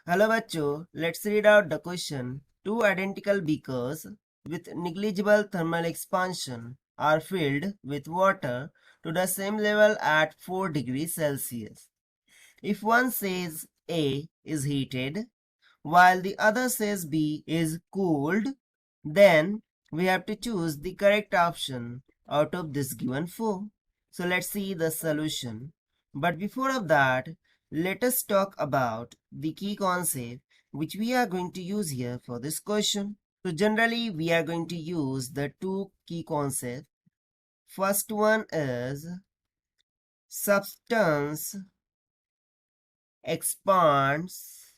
Hello bachcho, let's read out the question. Two identical beakers with negligible thermal expansion are filled with water to the same level at 4 degrees Celsius. If one says A is heated while the other says B is cooled, then we have to choose the correct option out of this given four. So let's see the solution. But before of that, let us talk about the key concept which we are going to use here for this question. So generally we are going to use the two key concepts. First one is substance expands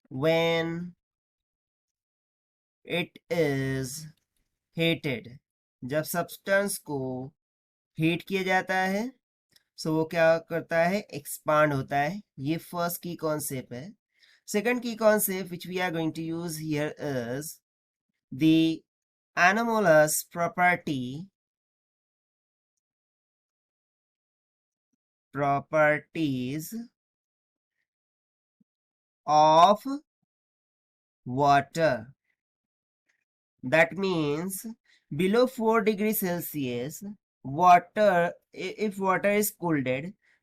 when it is heated. जब substance को heat किया जाता है सो वो क्या करता है, expand होता है. ये फर्स्ट की कॉन्सेप्ट है. सेकंड की concept which we are going to use here is the anomalous properties of water. That means below 4 degrees Celsius, water, if water is cooled,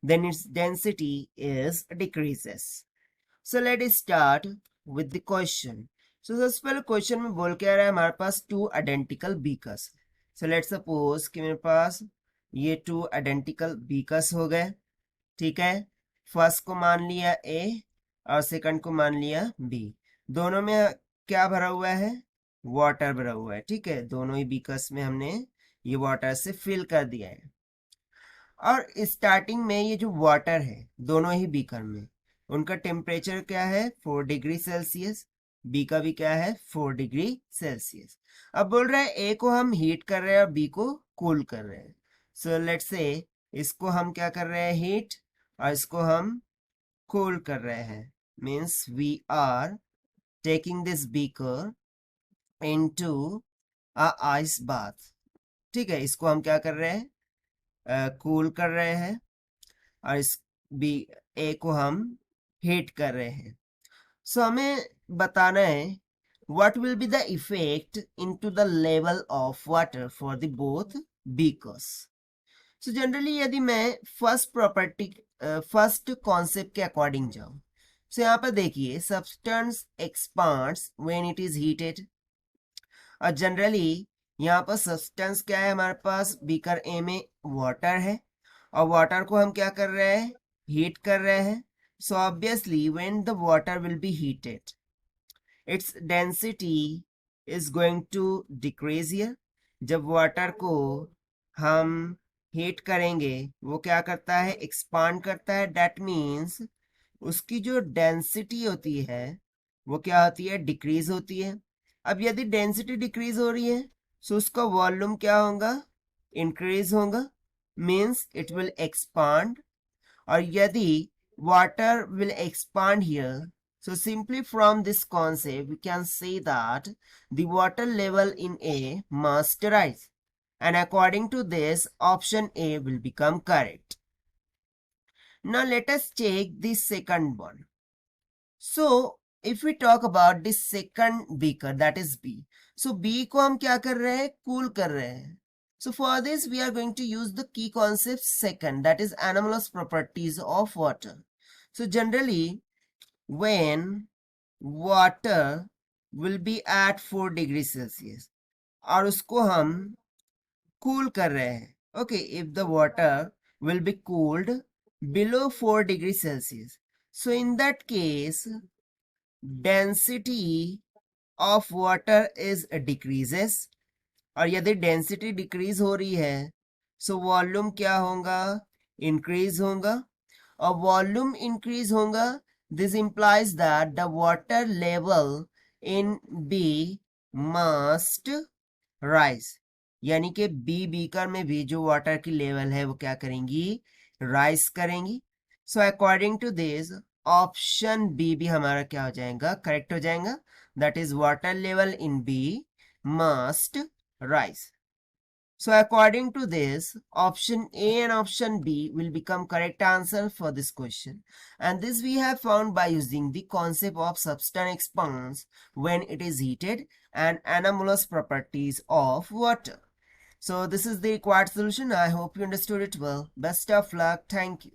then its density is decreases. So let us start with the question. So सबसे पहले question में बोल के आ रहा है हमारे पास two identical beakers. So let suppose कि मेरे पास ये टू आइडेंटिकल बीकर्स हो गए. ठीक है, फर्स्ट को मान लिया ए और सेकंड को मान लिया बी. दोनों में क्या भरा हुआ है, वाटर भरा हुआ है. ठीक है, दोनों ही बीकर्स में हमने ये वाटर से फिल कर दिया है. और स्टार्टिंग में ये जो वाटर है दोनों ही बीकर में, उनका टेम्परेचर क्या है, 4 डिग्री सेल्सियस. बी का भी क्या है, 4 डिग्री सेल्सियस. अब बोल रहा है ए को हम हीट कर रहे हैं और बी को कूल कर रहे हैं. सो लेट्स से इसको हम क्या कर रहे हैं, हीट, और इसको हम कूल कर रहे हैं. Means we are taking this beaker into a ice bath. ठीक है, इसको हम क्या कर रहे हैं, कूल कर रहे हैं, और इस बी ए को हम हीट कर रहे हैं. सो हमें बताना है what will be the effect into the level of water for the both beakers. So generally यदि मैं फर्स्ट प्रॉपर्टी फर्स्ट कॉन्सेप्ट के अकॉर्डिंग जाऊं, सो यहाँ पर देखिए substance expands when it is heated. और जनरली यहाँ पर सब्सटेंस क्या है, हमारे पास बीकर ए में वाटर है और वाटर को हम क्या कर रहे हैं, हीट कर रहे हैं. So obviously when the water will be heated its density is going to decrease here. जब वाटर को हम हीट करेंगे वो क्या करता है, एक्सपांड करता है. दैट मीन्स उसकी जो डेंसिटी होती है वो क्या होती है, डिक्रीज होती है. अब यदि डेंसिटी डिक्रीज हो रही है तो उसका वॉल्यूम क्या होगा, इंक्रीज होगा. Means it will expand. और यदि water will expand here, so simply from this concept we can say that the water level in A must rise, and according to this option A will become correct. Now let us check the second one. So if we talk about the second beaker, that is B, so B को हम क्या कर रहे हैं, cool कर रहे हैं. So for this we are going to use the key concept second, that is anomalous properties of water. So generally when water will be at 4 degrees Celsius और उसको हम cool कर रहे हैं. Okay, if the water will be cooled below 4 degrees Celsius, so in that case density of water is decreases. और यदि density decrease हो रही है सो वॉल्यूम क्या होगा, इंक्रीज होगा. और वॉल्यूम इंक्रीज होगा, this implies that the water level in B must rise. यानी कि बी बीकर में भी जो वाटर की लेवल है वो क्या करेंगी, राइज करेंगी. So according to this option B भी हमारा क्या हो जाएगा, करेक्ट हो जाएगा. That is water level in B must rise. So according to this, option A and option B will become correct answer for this question. And this we have found by using the concept of substance expands when it is heated and anomalous properties of water. So this is the required solution. I hope you understood it well. Best of luck. Thank you.